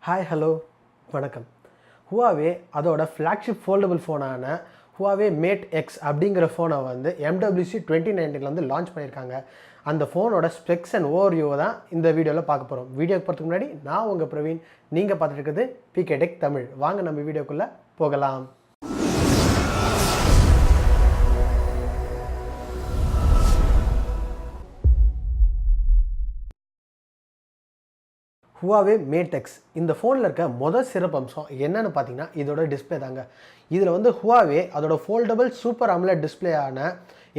Hi hello வணக்கம். Huawei அதோட flagship foldable ஃபோனான Huawei Mate X அப்படிங்கிற ஃபோனை வந்து MWC 2019 வந்து லான்ச் பண்ணியிருக்காங்க. அந்த ஃபோனோட ஸ்பெக்ஸ் அண்ட் ஓவர்வியூவை தான் இந்த வீடியோவில் பார்க்க போகிறோம். வீடியோக்கு போகிறதுக்கு முன்னாடி நான் உங்கள் பிரவீன், நீங்கள் பார்த்துட்டு இருக்கிறது PK Tech தமிழ். வாங்க நம்ம வீடியோக்குள்ளே போகலாம். Huawei Mate X இந்த ஃபோனில் இருக்க முதல் சிறப்பம்சம் என்னென்னு பார்த்தீங்கன்னா இதோட டிஸ்பிளே தாங்க. இதில் வந்து Huawei அதோட foldable super AMOLED டிஸ்பிளேயான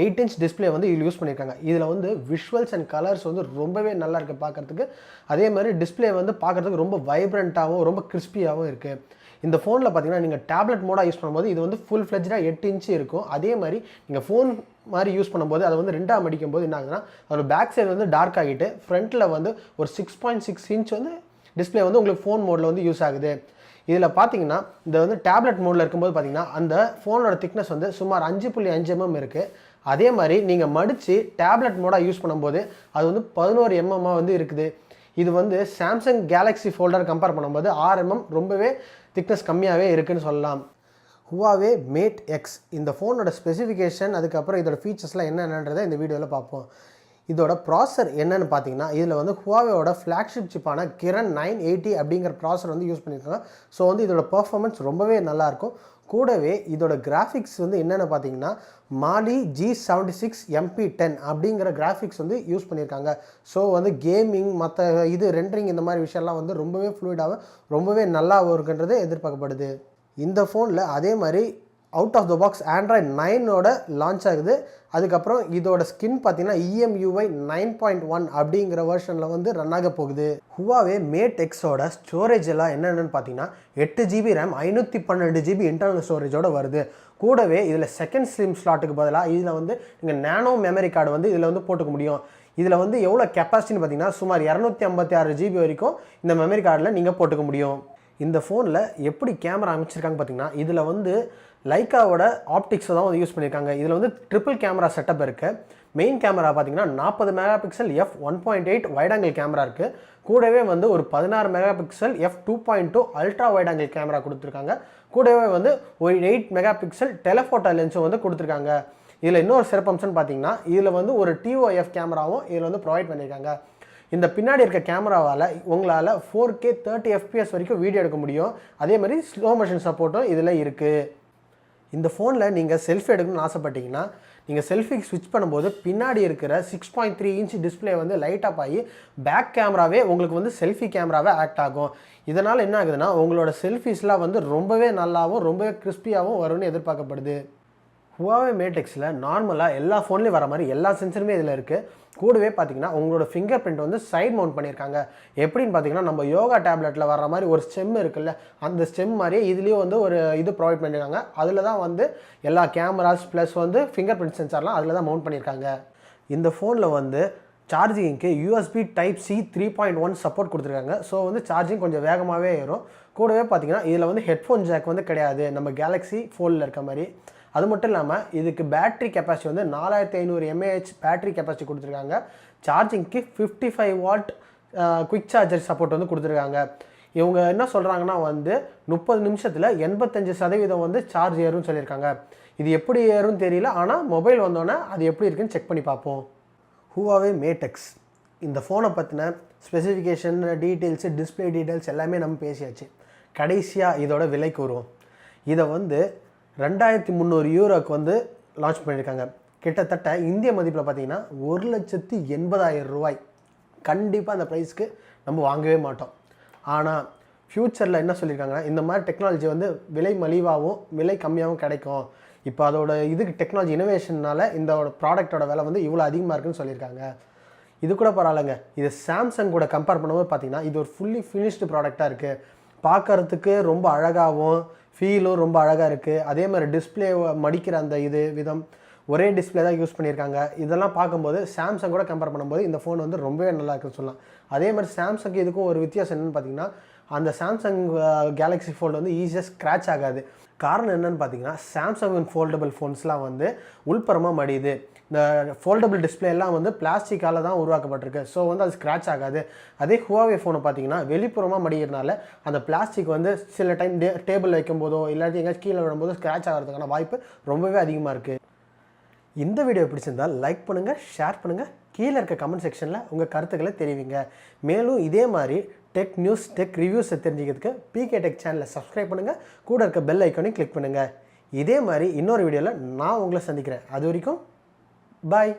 8 inch display வந்து இதில் யூஸ் பண்ணியிருக்காங்க. இதில் வந்து விஷுவல்ஸ் அண்ட் கலர்ஸ் வந்து ரொம்பவே நல்லா இருக்குது பார்க்குறதுக்கு. அதே மாதிரி டிஸ்பிளே வந்து பார்க்குறதுக்கு ரொம்ப வைப்ரண்ட்டாகவும் ரொம்ப கிறிஸ்பியாகவும் இருக்குது. இந்த ஃபோனில் பார்த்தீங்கன்னா நீங்கள் டேப்லெட் மோடாக யூஸ் பண்ணும்போது இது வந்து ஃபுல் ஃப்ளெஜ்டாக 8 இன்ச்சு இருக்கும். அதே மாதிரி நீங்கள் ஃபோன் மாதிரி யூஸ் பண்ணும்போது அதை வந்து ரெண்டாக மடிக்கும்போது என்ன ஆகுதுன்னா அதோட பேக் சைடு வந்து டார்க் ஆகிட்டு ஃப்ரண்ட்டில் வந்து ஒரு 6.6 இன்ச் வந்து டிஸ்பிளே வந்து உங்களுக்கு ஃபோன் மோடில் வந்து யூஸ் ஆகுது. இதில் பார்த்தீங்கன்னா இந்த வந்து டேப்லெட் மோடில் இருக்கும்போது பார்த்தீங்கன்னா அந்த ஃபோனோட திக்னஸ் வந்து சுமார் 5.5 mm இருக்குது. அதே மாதிரி நீங்கள் மடித்து டேப்லெட் மோடாக யூஸ் பண்ணும்போது அது வந்து 11 mm வந்து இருக்குது. இது வந்து சாம்சங் கேலக்ஸி ஃபோல்டர் கம்பேர் பண்ணும்போது 6 mm ரொம்பவே திக்னஸ் கம்மியாகவே இருக்குதுன்னு சொல்லலாம். Huawei Mate X இந்த ஃபோனோட ஸ்பெசிஃபிகேஷன் அதுக்கப்புறம் இதோட ஃபீச்சர்ஸ்லாம் என்னென்னன்றதை இந்த வீடியோவில் பார்ப்போம். இதோட ப்ராசர் என்னென்னு பார்த்தீங்கன்னா இதில் வந்து Huaweiயோட ஃப்ளாக்ஷிப் சிப்பான கிரண் 980 அப்படிங்கிற ப்ராசர் வந்து யூஸ் பண்ணியிருக்காங்க. ஸோ வந்து இதோட பர்ஃபார்மன்ஸ் ரொம்பவே நல்லாயிருக்கும். கூடவே இதோட கிராஃபிக்ஸ் வந்து என்னென்னு பார்த்தீங்கன்னா மாலி G76 MP10 அப்படிங்கிற கிராஃபிக்ஸ் வந்து யூஸ் பண்ணியிருக்காங்க. ஸோ வந்து கேமிங் மற்ற இது ரெண்டரிங் இந்த மாதிரி விஷயம்லாம் வந்து ரொம்பவே ஃப்ளூயிடாகவும் ரொம்பவே நல்லா இருக்குன்றது எதிர்பார்க்கப்படுது. இந்த ஃபோனில் அதே மாதிரி out of the box android 9ஓட லான்ச் ஆகுது. அதுக்கப்புறம் இதோட ஸ்கின் பார்த்தீங்கன்னா EMUI 9.1 அப்படிங்கிற வெர்ஷனில் வந்து ரன் ஆக போகுது. Huawei Mate Xோட ஸ்டோரேஜ் எல்லாம் என்னென்னு பார்த்தீங்கன்னா 8GB RAM 512GB இன்டர்னல் ஸ்டோரேஜோடு வருது. கூடவே இதில் செகண்ட் ஸ்லிம் ஸ்லாட்டுக்கு பதிலாக இதில் வந்து நீங்கள் நேனோ மெமரி கார்டு வந்து இதில் வந்து போட்டுக்க முடியும். இதில் வந்து எவ்வளோ கெப்பாசிட்டின்னு பார்த்தீங்கன்னா சுமார் 256GB வரைக்கும் இந்த மெமரி கார்டில் நீங்கள் போட்டுக்க முடியும். இந்த ஃபோனில் எப்படி கேமரா அமைச்சிருக்காங்க பார்த்தீங்கன்னா இதில் வந்து லைக்காவோட ஆப்டிக்ஸை தான் வந்து யூஸ் பண்ணியிருக்காங்க. இதில் வந்து ட்ரிபிள் கேமரா செட்டப் இருக்குது. மெயின் கேமரா பார்த்தீங்கன்னா 40 MP f1.8 wide angle camera இருக்குது. கூடவே வந்து ஒரு 16 MP f2.2 ultra wide angle camera கொடுத்துருக்காங்க. கூடவே வந்து ஒரு 8 MP டெலஃபோட்டோ லென்ஸும் வந்து கொடுத்துருக்காங்க. இதில் இன்னொரு சிறப்பம்சம்னு பார்த்தீங்கன்னா இதில் வந்து ஒரு TOF கேமராவும் இதில் வந்து ப்ரொவைட் பண்ணியிருக்காங்க. இந்த பின்னாடி இருக்க கேமராவால் உங்களால் 4K 30 FPS வரைக்கும் வீடியோ எடுக்க முடியும். அதே மாதிரி ஸ்லோ மோஷன் சப்போர்ட்டும் இதில் இருக்குது. இந்த ஃபோனில் நீங்கள் செல்ஃபி எடுக்கணும்னு ஆசைப்பட்டீங்கன்னா நீங்கள் செல்ஃபிக்கு ஸ்விட்ச் பண்ணும்போது பின்னாடி இருக்கிற 6.3 இன்ச் டிஸ்பிளே வந்து லைட் அப் ஆகி பேக் கேமராவே உங்களுக்கு வந்து செல்ஃபி கேமராவே ஆக்ட் ஆகும். இதனால் என்ன ஆகுதுன்னா உங்களோட செல்ஃபிஸ்லாம் வந்து ரொம்பவே நல்லாவும் ரொம்பவே கிறிஸ்பியாகவும் வரும்னு எதிர்பார்க்கப்படுது. Huawei Mate Xல நார்மலாக எல்லா ஃபோன்லேயும் வர மாதிரி எல்லா சென்சருமே இதில் இருக்குது. கூடவே பார்த்தீங்கன்னா உங்களோட ஃபிங்கர் பிரிண்ட் வந்து சைட் மவுண்ட் பண்ணியிருக்காங்க. எப்படின்னு பார்த்தீங்கன்னா நம்ம யோகா டேப்லெட்டில் வர மாதிரி ஒரு ஸ்டெம் இருக்குல்ல, அந்த ஸ்டெம் மாதிரியே இதுலேயும் வந்து ஒரு இது ப்ரொவைட் பண்ணியிருக்காங்க. அதில் தான் வந்து எல்லா கேமராஸ் ப்ளஸ் வந்து ஃபிங்கர் பிரிண்ட் சென்சார்லாம் அதில் தான் மவுண்ட் பண்ணியிருக்காங்க. இந்த ஃபோனில் வந்து சார்ஜிங்க்கு USB Type-C 3.1 சப்போர்ட் கொடுத்துருக்காங்க. ஸோ வந்து சார்ஜிங் கொஞ்சம் வேகமாகவே ஏறும். கூடவே பார்த்தீங்கன்னா இதில் வந்து ஹெட்ஃபோன் ஜாக் வந்து கிடையாது நம்ம கேலக்ஸி ஃபோனில் இருக்க மாதிரி. அது மட்டும் இல்லாமல் இதுக்கு பேட்ரி கெப்பாசிட்டி வந்து 4500 mAh பேட்ரி கெப்பாசிட்டி கொடுத்துருக்காங்க. சார்ஜிங்க்கு 55 வாட் குயிக் சார்ஜர் சப்போர்ட் வந்து கொடுத்துருக்காங்க. இவங்க என்ன சொல்கிறாங்கன்னா வந்து 30 நிமிஷத்தில் 85% வந்து சார்ஜ் ஏறும்னு சொல்லியிருக்காங்க. இது எப்படி ஏறும்னு தெரியல, ஆனால் மொபைல் வந்தோன்னே அது எப்படி இருக்குன்னு செக் பண்ணி பார்ப்போம். Huawei Mate X இந்த ஃபோனை பற்றின ஸ்பெசிஃபிகேஷன் டீட்டெயில்ஸு டிஸ்பிளே டீட்டெயில்ஸ் எல்லாமே நம்ம பேசியாச்சு. கடைசியாக இதோட விலை கூறுவோம். இதை வந்து 2300 யூரோக்கு வந்து லான்ச் பண்ணியிருக்காங்க. கிட்டத்தட்ட இந்திய மதிப்பில் பார்த்தீங்கன்னா 1,80,000 ரூபாய். கண்டிப்பாக அந்த ப்ரைஸ்க்கு நம்ம வாங்கவே மாட்டோம். ஆனால் ஃப்யூச்சரில் என்ன சொல்லியிருக்காங்கன்னா இந்த மாதிரி டெக்னாலஜி வந்து விலை மலிவாகவும் விலை கம்மியாகவும் கிடைக்கும். இப்போ அதோட இதுக்கு டெக்னாலஜி இனோவேஷனால் இந்த ப்ராடக்டோட விலை வந்து இவ்வளோ அதிகமாக இருக்குன்னு சொல்லியிருக்காங்க. இது கூட பரவாயில்லைங்க. இது சாம்சங் கூட கம்பேர் பண்ணும்போது பார்த்தீங்கன்னா இது ஒரு ஃபுல்லி ஃபினிஷ்டு ப்ராடக்டாக இருக்குது. பார்க்குறதுக்கு ரொம்ப அழகாகவும் ஃபீலும் ரொம்ப அழகாக இருக்குது. அதே மாதிரி டிஸ்பிளே மடிக்கிற அந்த இது விதம் ஒரே டிஸ்பிளே தான் யூஸ் பண்ணியிருக்காங்க. இதெல்லாம் பார்க்கும்போது சாம்சங் கூட கம்பேர் பண்ணும்போது இந்த ஃபோன் வந்து ரொம்பவே நல்லா இருக்குன்னு சொல்லலாம். அதே மாதிரி சாம்சங்கு இதுக்கும் ஒரு வித்தியாசம் என்னென்னு பார்த்தீங்கன்னா அந்த சாம்சங் கேலக்ஸி ஃபோல்டு வந்து ஈஸியாக ஸ்க்ராட்ச் ஆகாது. காரணம் என்னென்னு பார்த்தீங்கன்னா சாம்சங் ஃபோல்டபுள் ஃபோன்ஸ்லாம் வந்து உள்புறமாக மடியுது. இந்த ஃபோல்டபுள் டிஸ்பிளே எல்லாம் வந்து பிளாஸ்டிக்கால தான் உருவாக்கப்பட்டிருக்கு. ஸோ வந்து அது ஸ்க்ராட்ச் ஆகாது. அதே Huawei ஃபோனை பார்த்தீங்கன்னா வெளிப்புறமாக மடிக்கிறதுனால அந்த பிளாஸ்டிக் வந்து சில டைம் டேபிள் வைக்கும்போதோ இல்லாட்டி எங்கேயாச்சும் கீழே விடும்போதோ ஸ்க்ராட்ச் ஆகிறதுக்கான வாய்ப்பு ரொம்பவே அதிகமாக இருக்குது. இந்த வீடியோ பிடிச்சிருந்தால் லைக் பண்ணுங்கள், ஷேர் பண்ணுங்கள், கீழே இருக்க கமெண்ட் செக்ஷனில் உங்கள் கருத்துக்களை தெரிவிங்க. மேலும் இதே மாதிரி டெக் நியூஸ், டெக் ரிவ்யூஸை தெரிஞ்சுக்கிறதுக்கு பிகே டெக் சேனலை சப்ஸ்கிரைப் பண்ணுங்கள், கூட இருக்க பெல் ஐக்கானையும் கிளிக் பண்ணுங்கள். இதே மாதிரி இன்னொரு வீடியோவில் நான் உங்களை சந்திக்கிறேன். அது வரைக்கும் பாய்.